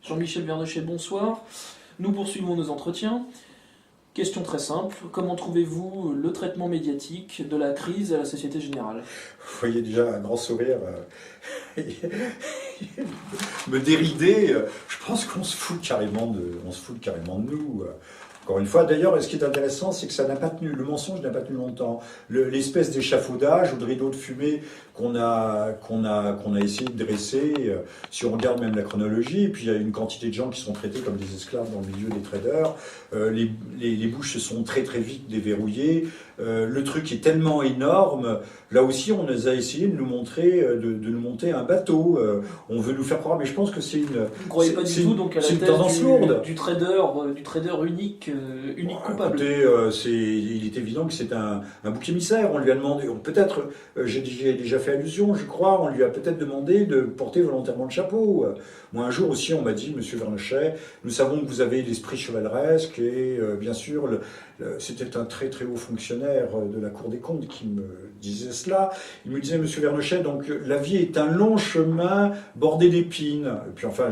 Jean-Michel Vernochet, bonsoir. Nous poursuivons nos entretiens. Question très simple, comment trouvez-vous le traitement médiatique de la crise à la Société Générale? Vous voyez déjà un grand sourire me dérider. Je pense qu'on se fout carrément de nous. Encore une fois, d'ailleurs, ce qui est intéressant, c'est que ça n'a pas tenu, le mensonge n'a pas tenu longtemps. L'espèce d'échafaudage ou de rideau de fumée qu'on a essayé de dresser, si on regarde même la chronologie, et puis il y a une quantité de gens qui sont traités comme des esclaves dans le milieu des traders, les bouches se sont très très vite déverrouillées, le truc est tellement énorme, là aussi on nous a essayé de nous montrer, de nous monter un bateau, on veut nous faire croire, mais je pense que c'est une... Vous ne croyez pas du tout donc à la thèse du trader unique coupable? Écoutez, il est évident que c'est un bouc émissaire, on lui a demandé, peut-être, j'ai déjà fait allusion, je crois, on lui a peut-être demandé de porter volontairement le chapeau. Moi, un jour aussi, on m'a dit, Monsieur Vernochet, nous savons que vous avez l'esprit chevaleresque et bien sûr, c'était un très très haut fonctionnaire de la Cour des comptes qui me disait cela. Il me disait, Monsieur Vernochet, donc la vie est un long chemin bordé d'épines. Et puis enfin,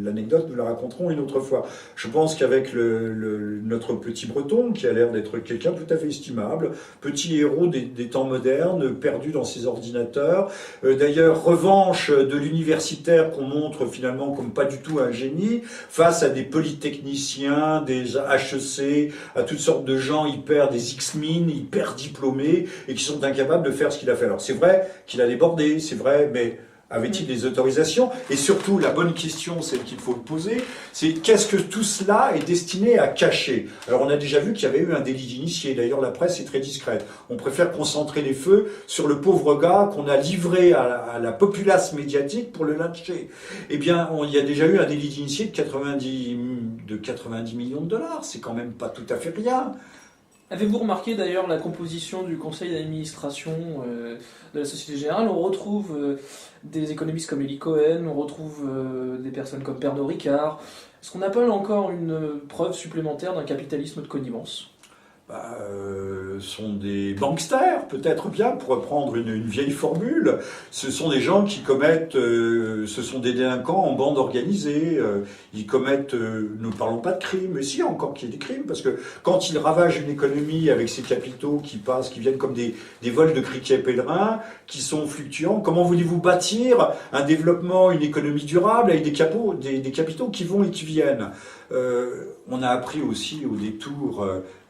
l'anecdote, nous la raconterons une autre fois. Je pense qu'avec notre petit Breton, qui a l'air d'être quelqu'un tout à fait estimable, petit héros des temps modernes, perdu dans ses ordinateurs. D'ailleurs, revanche de l'universitaire qu'on montre finalement comme pas du tout un génie, face à des polytechniciens, des HEC, à toutes sortes de gens des X-Min, hyper diplômés, et qui sont incapables de faire ce qu'il a fait. Alors c'est vrai qu'il a débordé, c'est vrai, mais avait-il des autorisations? Et surtout, la bonne question, celle qu'il faut poser, c'est qu'est-ce que tout cela est destiné à cacher? Alors on a déjà vu qu'il y avait eu un délit d'initié, d'ailleurs la presse est très discrète. On préfère concentrer les feux sur le pauvre gars qu'on a livré à la populace médiatique pour le lyncher. Eh bien, il y a déjà eu un délit d'initié de 90 millions de dollars, c'est quand même pas tout à fait rien. Avez-vous remarqué d'ailleurs la composition du conseil d'administration de la Société Générale? On retrouve des économistes comme Elie Cohen, on retrouve des personnes comme Pernod Ricard. Est-ce qu'on appelle encore une preuve supplémentaire d'un capitalisme de connivence? Sont des banksters, peut-être bien, pour reprendre une vieille formule. Ce sont des gens qui commettent, ce sont des délinquants en bande organisée. Ils commettent, ne parlons pas de crimes, mais si, encore qu'il y ait des crimes, parce que quand ils ravagent une économie avec ces capitaux qui viennent comme des vols de criquets pèlerins, qui sont fluctuants, comment voulez-vous bâtir un développement, une économie durable avec des capitaux qui vont et qui viennent? On a appris aussi au détour,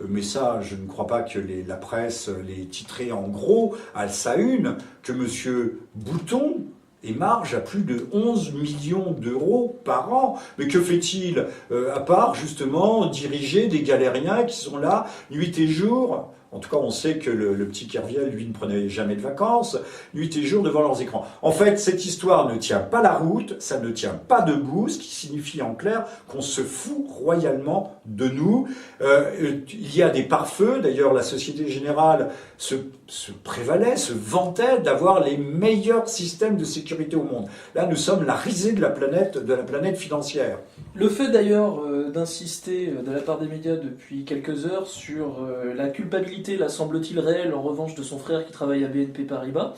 mais ça, je ne crois pas que la presse l'ait titré en gros à sa une, que Monsieur Bouton émarge à plus de 11 millions d'euros par an. Mais que fait-il à part justement diriger des galériens qui sont là nuit et jour? En tout cas, on sait que le petit Kerviel, lui, ne prenait jamais de vacances, nuit et jour devant leurs écrans. En fait, cette histoire ne tient pas la route, ça ne tient pas debout, ce qui signifie en clair qu'on se fout royalement de nous. Il y a des pare-feux, d'ailleurs la Société Générale se prévalait, se vantait d'avoir les meilleurs systèmes de sécurité au monde. Là, nous sommes la risée de la planète financière. Le fait d'ailleurs d'insister de la part des médias depuis quelques heures sur la culpabilité, là semble-t-il réelle en revanche de son frère qui travaille à BNP Paribas,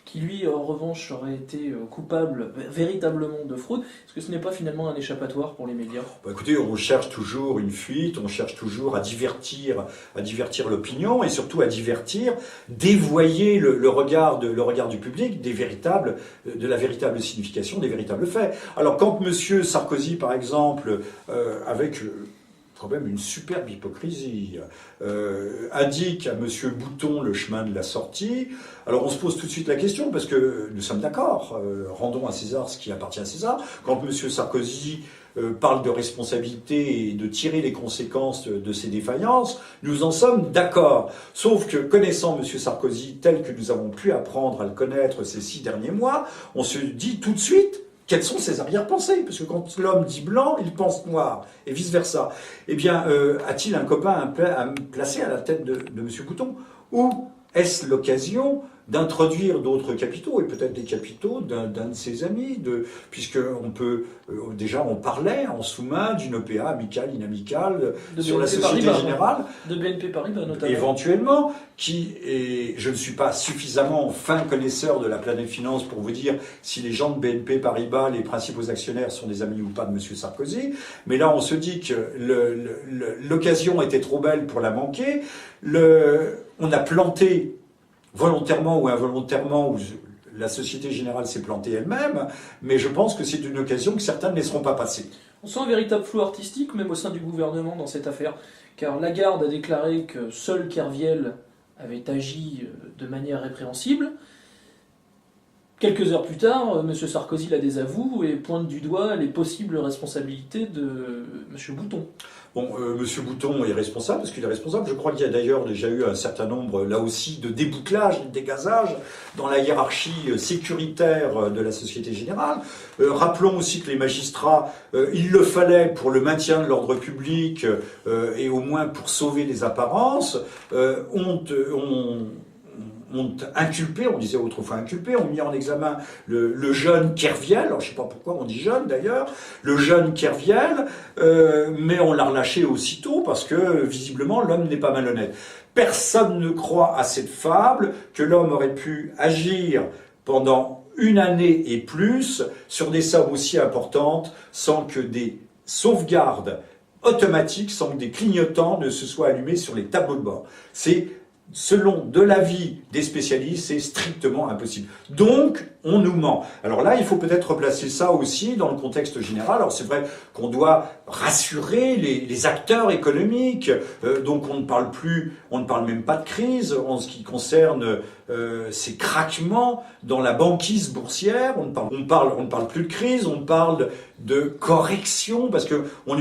qui lui en revanche aurait été coupable véritablement de fraude, est-ce que ce n'est pas finalement un échappatoire pour les médias? Écoutez, on cherche toujours une fuite, on cherche toujours à divertir l'opinion et surtout à dévoyer le regard du public de la véritable signification, des véritables faits. Alors quand Monsieur Sarkozy, par exemple, avec quand même une superbe hypocrisie, indique à Monsieur Bouton le chemin de la sortie. Alors on se pose tout de suite la question, parce que nous sommes d'accord, rendons à César ce qui appartient à César. Quand Monsieur Sarkozy parle de responsabilité et de tirer les conséquences de ses défaillances, nous en sommes d'accord. Sauf que, connaissant Monsieur Sarkozy tel que nous avons pu apprendre à le connaître ces 6 derniers mois, on se dit tout de suite quelles sont ses arrière-pensées? Parce que quand l'homme dit blanc, il pense noir, et vice-versa. Eh bien, a-t-il un copain à me placer à la tête de M. Bouton? Ou est-ce l'occasion d'introduire d'autres capitaux, et peut-être des capitaux d'un de ses amis, puisque on peut, déjà on parlait en sous-main d'une OPA amicale, inamicale, sur la Société Générale. De BNP Paribas notamment. Éventuellement, et je ne suis pas suffisamment fin connaisseur de la planète finance pour vous dire si les gens de BNP Paribas, les principaux actionnaires, sont des amis ou pas de M. Sarkozy, mais là on se dit que l'occasion était trop belle pour la manquer. On a planté volontairement ou involontairement, ou la Société Générale s'est plantée elle-même, mais je pense que c'est une occasion que certains ne laisseront pas passer. On sent un véritable flou artistique, même au sein du gouvernement, dans cette affaire, car Lagarde a déclaré que seul Kerviel avait agi de manière répréhensible. Quelques heures plus tard, M. Sarkozy la désavoue et pointe du doigt les possibles responsabilités de M. Bouton. Bon, M. Bouton est responsable, parce qu'il est responsable. Je crois qu'il y a d'ailleurs déjà eu un certain nombre, là aussi, de débouclages, de dégazage dans la hiérarchie sécuritaire de la Société Générale. Rappelons aussi que les magistrats, il le fallait pour le maintien de l'ordre public et au moins pour sauver les apparences, ont inculpé, on disait autrefois inculpé, ont mis en examen le jeune Kerviel, alors je ne sais pas pourquoi on dit jeune d'ailleurs, le jeune Kerviel, mais on l'a relâché aussitôt parce que visiblement l'homme n'est pas malhonnête. Personne ne croit à cette fable que l'homme aurait pu agir pendant une année et plus sur des sommes aussi importantes sans que des sauvegardes automatiques, sans que des clignotants ne se soient allumés sur les tableaux de bord. C'est selon de l'avis des spécialistes, c'est strictement impossible. Donc, on nous ment. Alors là, il faut peut-être replacer ça aussi dans le contexte général. Alors c'est vrai qu'on doit rassurer les acteurs économiques. Donc on ne parle même pas de crise en ce qui concerne ces craquements dans la banquise boursière. On ne parle plus de crise, on parle de correction parce que on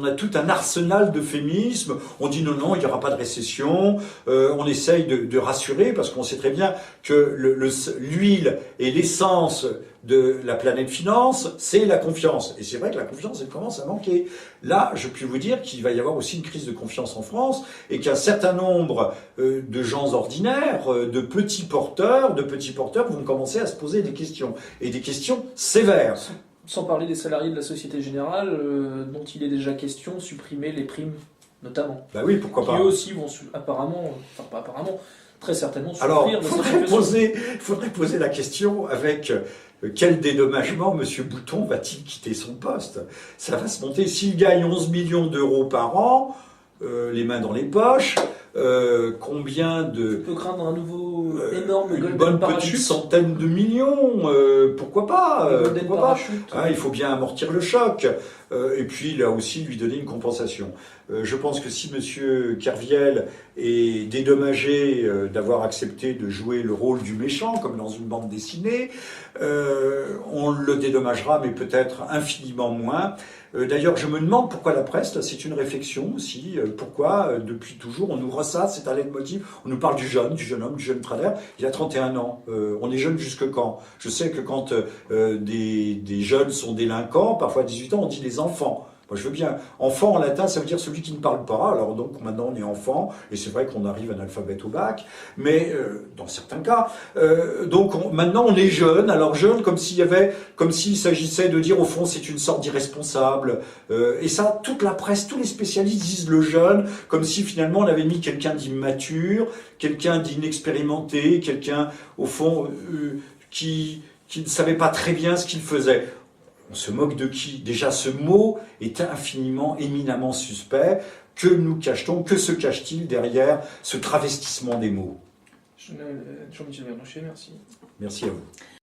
a tout un arsenal d'euphémismes. On dit non, il n'y aura pas de récession. On essaye de rassurer parce qu'on sait très bien que l'huile et l'essence de la planète finance, c'est la confiance. Et c'est vrai que la confiance, elle commence à manquer. Là, je puis vous dire qu'il va y avoir aussi une crise de confiance en France et qu'un certain nombre de gens ordinaires, de petits porteurs vont commencer à se poser des questions. Et des questions sévères. Sans parler des salariés de la Société Générale, dont il est déjà question, supprimer les primes, notamment. Bah oui, pourquoi pas. Qui eux aussi vont très certainement souffrir de cette situation. Il faudrait poser la question avec quel dédommagement M. Bouton va-t-il quitter son poste? Ça va se monter. S'il gagne 11 millions d'euros par an, les mains dans les poches, combien de... On peut craindre un nouveau énorme une golden bonne parachute. petite centaine de millions, pourquoi pas, parachute. Il faut bien amortir le choc, et puis là aussi lui donner une compensation. Je pense que si M. Kerviel est dédommagé d'avoir accepté de jouer le rôle du méchant, comme dans une bande dessinée, on le dédommagera, mais peut-être infiniment moins. D'ailleurs, je me demande pourquoi la presse, c'est une réflexion aussi, pourquoi depuis toujours on nous ressasse, c'est un leitmotiv, on nous parle du jeune homme, du jeune trader, il a 31 ans, on est jeune jusque quand? Je sais que quand des jeunes sont délinquants, parfois à 18 ans, on dit les enfants. Moi, je veux bien. Enfant en latin, ça veut dire celui qui ne parle pas. Alors donc maintenant on est enfant, et c'est vrai qu'on arrive analphabète au bac, mais dans certains cas. Maintenant on est jeune. Alors jeune, comme s'il s'agissait de dire au fond c'est une sorte d'irresponsable. Et ça, toute la presse, tous les spécialistes disent le jeune, comme si finalement on avait mis quelqu'un d'immature, quelqu'un d'inexpérimenté, quelqu'un au fond qui ne savait pas très bien ce qu'il faisait. On se moque de qui? Déjà, ce mot est éminemment suspect. Que nous cache-t-on? Que se cache-t-il derrière ce travestissement des mots? Jean-Michel Vernochet, merci. Merci à vous.